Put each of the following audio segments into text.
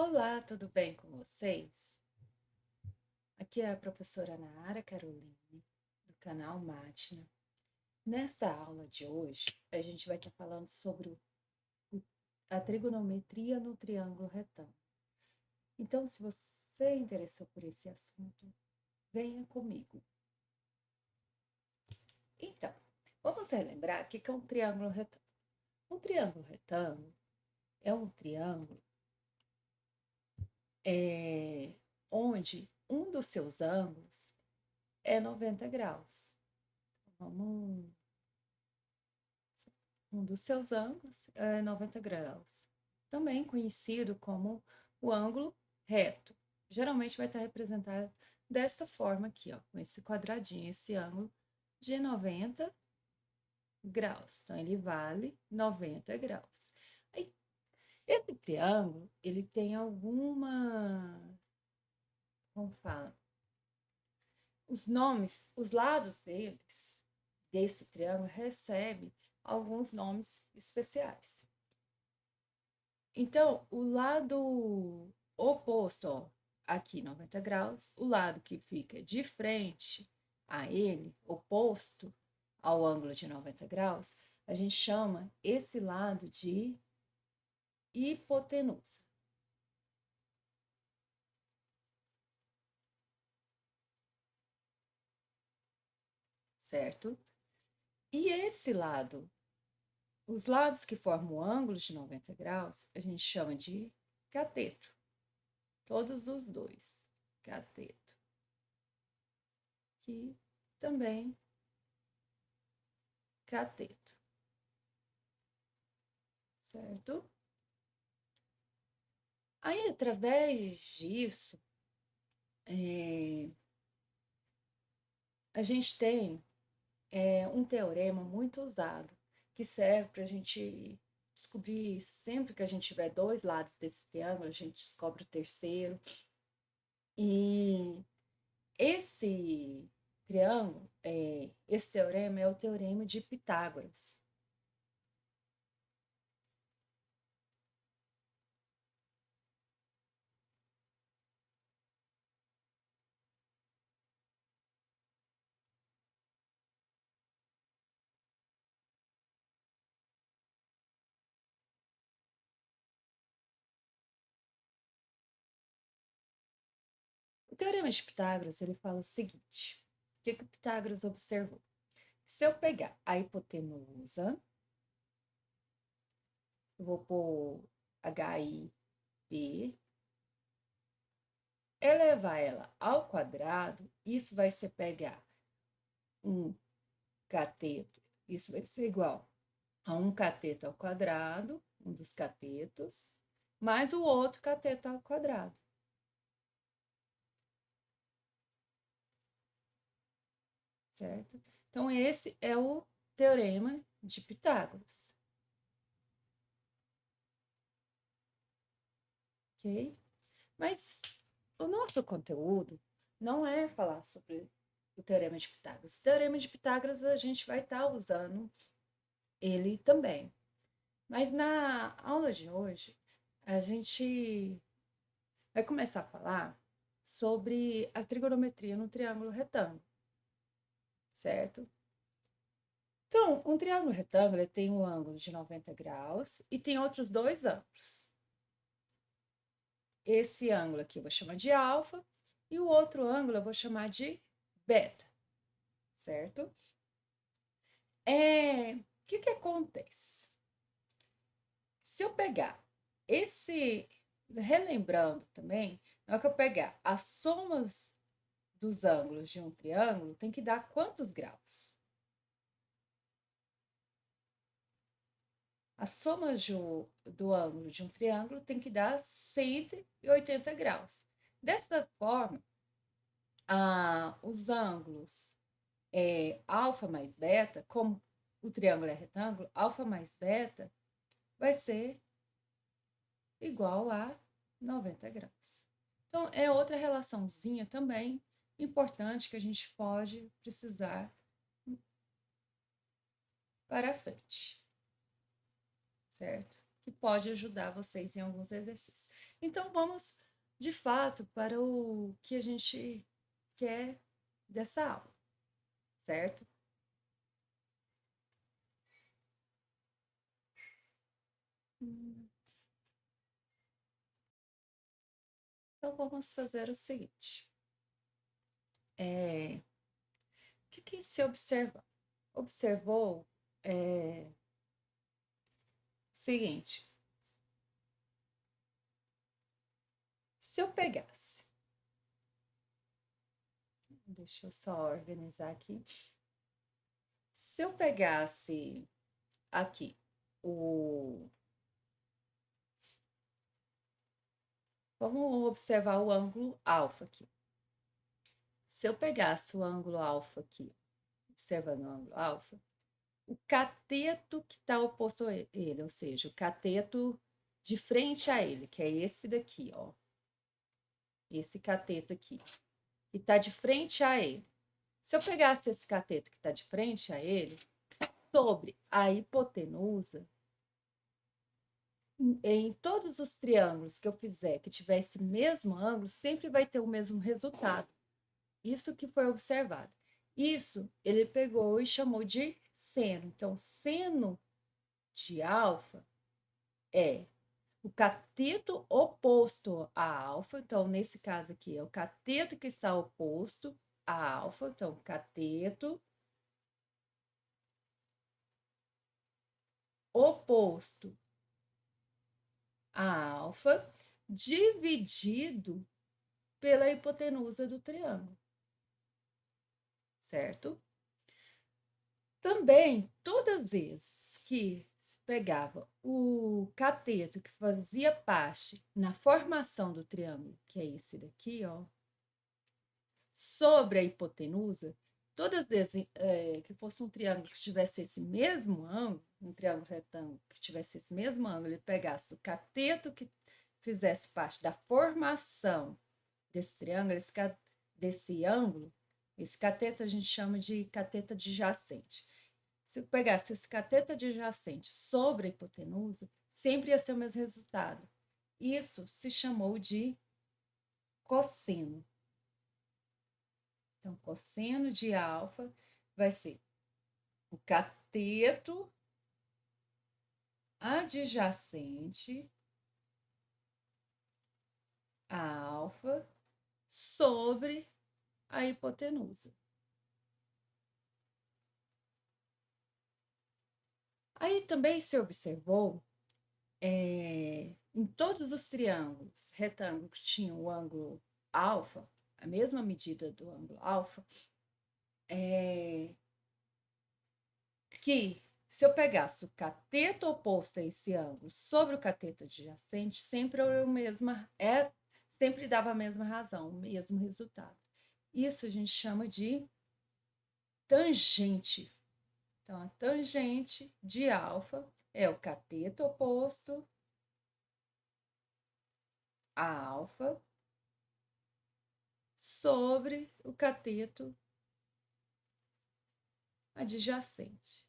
Olá, tudo bem com vocês? Aqui é a professora Nara Caroline, do canal Mátina. Nesta aula de hoje, a gente vai estar falando sobre a trigonometria no triângulo retângulo. Então, se você interessou por esse assunto, venha comigo. Então, vamos relembrar o que é um triângulo retângulo. Um triângulo retângulo é um triângulo onde um dos seus ângulos é 90 graus. Vamos Um dos seus ângulos é 90 graus, também conhecido como o ângulo reto. Geralmente vai estar representado dessa forma aqui, ó, com esse quadradinho, esse ângulo de 90 graus. Então, ele vale 90 graus. Aí, esse triângulo, ele tem algumas, como fala, os nomes, os lados desse triângulo recebem alguns nomes especiais. Então, o lado oposto, ó, aqui 90 graus, o lado que fica de frente a ele, oposto ao ângulo de 90 graus, a gente chama esse lado de hipotenusa. Certo? E esse lado, os lados que formam o ângulo de 90 graus, a gente chama de cateto. Todos os dois, cateto. Que também cateto. Certo? Aí, através disso, a gente tem um teorema muito usado, que serve para a gente descobrir, sempre que a gente tiver dois lados desse triângulo, a gente descobre o terceiro. E esse triângulo, esse teorema é o teorema de Pitágoras. O teorema de Pitágoras, ele fala o seguinte: o que Pitágoras observou? Se eu pegar a hipotenusa, eu vou pôr HIP, elevar ela ao quadrado, isso vai ser pegar um cateto, isso vai ser igual a um cateto ao quadrado, um dos catetos, mais o outro cateto ao quadrado. Certo? Então, esse é o teorema de Pitágoras. Ok? Mas o nosso conteúdo não é falar sobre o teorema de Pitágoras. O teorema de Pitágoras a gente vai estar usando ele também. Mas na aula de hoje, a gente vai começar a falar sobre a trigonometria no triângulo retângulo, certo? Então, um triângulo retângulo tem um ângulo de 90 graus e tem outros dois ângulos. Esse ângulo aqui eu vou chamar de alfa e o outro ângulo eu vou chamar de beta, certo? O que acontece? Se eu pegar relembrando também, na hora que eu pegar as somas dos ângulos de um triângulo, tem que dar quantos graus? A soma do ângulo de um triângulo tem que dar 180 graus. Dessa forma, os ângulos alfa mais beta, como o triângulo é retângulo, alfa mais beta vai ser igual a 90 graus. Então, é outra relaçãozinha também importante que a gente pode precisar para frente, certo? que pode ajudar vocês em alguns exercícios. Então, vamos, de fato, para o que a gente quer dessa aula, certo? Então, vamos fazer o seguinte. O que se observa? Observou o seguinte. Se eu pegasse, deixa eu só organizar aqui. Se eu pegasse aqui vamos observar o ângulo alfa aqui. Se eu pegasse o ângulo alfa aqui, observando o ângulo alfa, o cateto que está oposto a ele, ou seja, o cateto de frente a ele, que é esse daqui, ó. Esse cateto aqui, que está de frente a ele. Se eu pegasse esse cateto que está de frente a ele, sobre a hipotenusa, em todos os triângulos que eu fizer que tiver esse mesmo ângulo, sempre vai ter o mesmo resultado. Isso que foi observado. Isso ele pegou e chamou de seno. Então, seno de alfa é o cateto oposto a alfa. Então, nesse caso aqui, é o cateto que está oposto a alfa. Então, cateto oposto a alfa dividido pela hipotenusa do triângulo, certo? Também, todas as vezes que se pegava o cateto que fazia parte na formação do triângulo, que é esse daqui, ó, sobre a hipotenusa, todas as vezes que fosse um triângulo que tivesse esse mesmo ângulo, um triângulo retângulo que tivesse esse mesmo ângulo, ele pegasse o cateto que fizesse parte da formação desse triângulo, desse ângulo, esse cateto a gente chama de cateto adjacente. Se eu pegasse esse cateto adjacente sobre a hipotenusa, sempre ia ser o mesmo resultado. Isso se chamou de cosseno. Então, cosseno de alfa vai ser o cateto adjacente a alfa sobre a hipotenusa. Aí também se observou em todos os triângulos retângulos que tinham o ângulo alfa, a mesma medida do ângulo alfa, que se eu pegasse o cateto oposto a esse ângulo sobre o cateto adjacente, sempre sempre dava a mesma razão, o mesmo resultado. Isso a gente chama de tangente. Então, a tangente de alfa é o cateto oposto a alfa sobre o cateto adjacente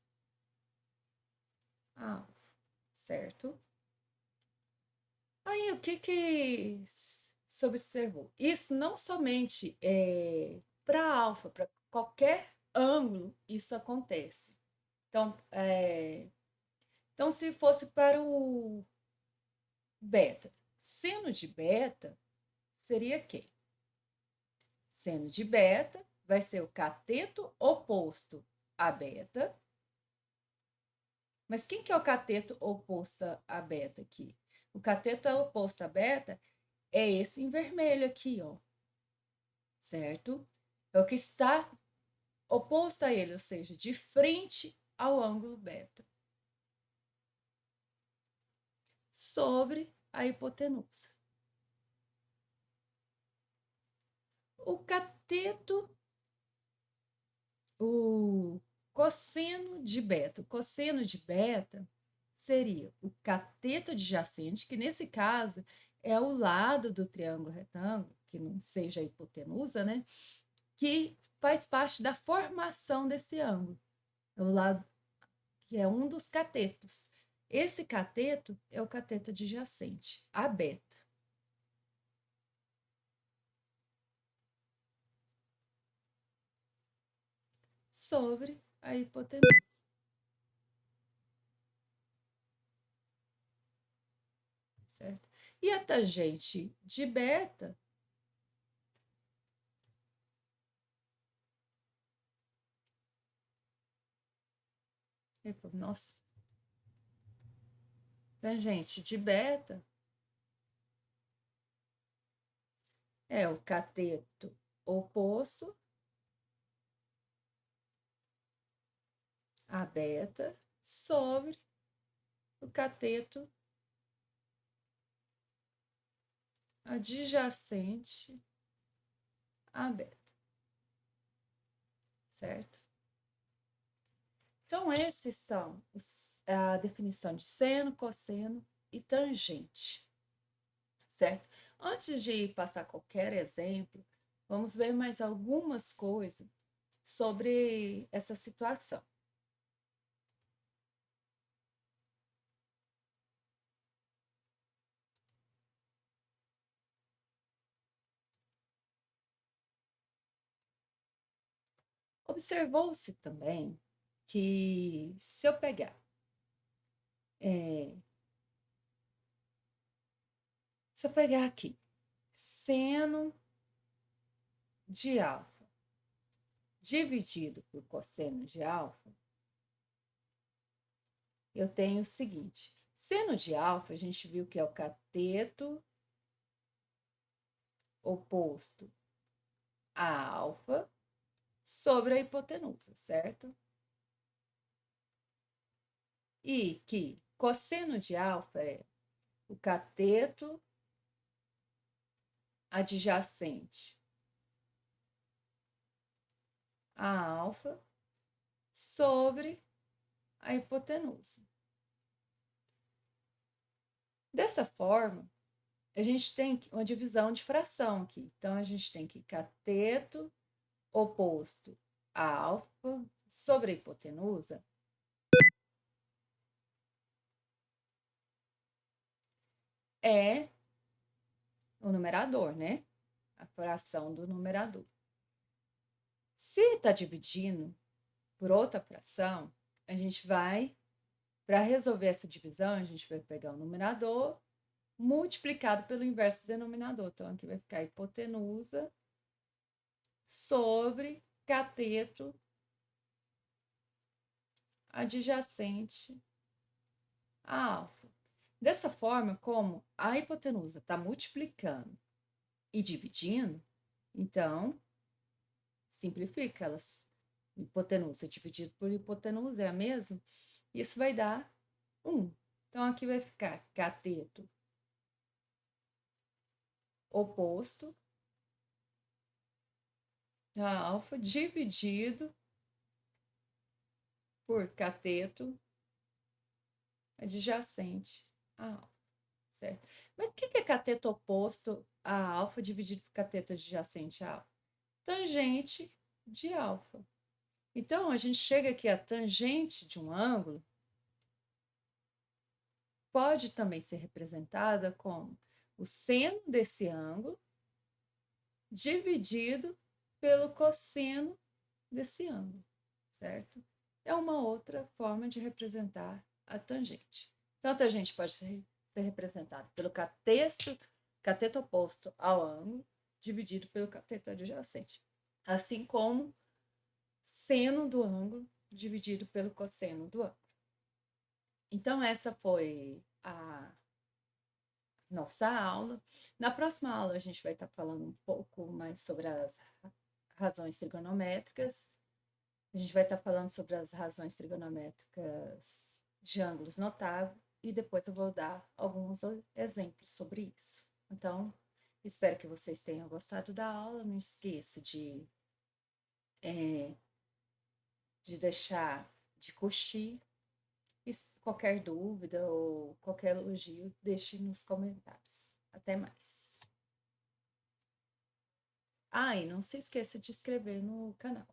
a alfa, certo? Aí, o que se observou? Isso não somente para alfa, para qualquer ângulo isso acontece. Então, se fosse para o beta, seno de beta seria quem? Seno de beta vai ser o cateto oposto a beta. Mas quem que é o cateto oposto a beta aqui? O cateto oposto a beta é esse em vermelho aqui, ó. Certo? É o que está oposto a ele, ou seja, de frente ao ângulo beta. Sobre a hipotenusa. O cateto, o cosseno de beta. O cosseno de beta seria o cateto adjacente, que nesse caso é o lado do triângulo retângulo, que não seja a hipotenusa, né? Que faz parte da formação desse ângulo. É o lado que é um dos catetos. Esse cateto é o cateto adjacente, a beta. Sobre a hipotenusa. Certo? E a tangente de beta nossa, tangente de beta é o cateto oposto a beta sobre o cateto adjacente a beta, certo? Então, esses são a definição de seno, cosseno e tangente, certo? Antes de passar qualquer exemplo, vamos ver mais algumas coisas sobre essa situação. Observou-se também que se eu pegar aqui seno de alfa dividido por cosseno de alfa, eu tenho o seguinte: seno de alfa, a gente viu que é o cateto oposto a alfa sobre a hipotenusa, certo? E que cosseno de alfa é o cateto adjacente a alfa sobre a hipotenusa. Dessa forma, a gente tem uma divisão de fração aqui. Então, a gente tem que cateto oposto a alfa sobre a hipotenusa é o numerador, né? A fração do numerador. Se está dividindo por outra fração, a gente vai, para resolver essa divisão, a gente vai pegar o numerador multiplicado pelo inverso do denominador. Então, aqui vai ficar hipotenusa sobre cateto adjacente a alfa. Dessa forma, como a hipotenusa está multiplicando e dividindo, então, simplifica elas. Hipotenusa dividido por hipotenusa é a mesma. Isso vai dar 1. Então, aqui vai ficar cateto oposto a alfa dividido por cateto adjacente a alfa, certo? Mas o que é cateto oposto a alfa dividido por cateto adjacente a alfa? Tangente de alfa. Então, a gente chega aqui a tangente de um ângulo pode também ser representada como o seno desse ângulo dividido pelo cosseno desse ângulo, certo? É uma outra forma de representar a tangente. Então, a tangente pode ser representada pelo cateto oposto ao ângulo, dividido pelo cateto adjacente. Assim como seno do ângulo, dividido pelo cosseno do ângulo. Então, essa foi a nossa aula. Na próxima aula, a gente vai estar falando um pouco mais sobre as razões trigonométricas. A gente vai estar falando sobre as razões trigonométricas de ângulos notáveis e depois eu vou dar alguns exemplos sobre isso. Então, espero que vocês tenham gostado da aula. Não esqueça de deixar de curtir. E qualquer dúvida ou qualquer elogio, deixe nos comentários. Até mais. Ah, e não se esqueça de inscrever no canal.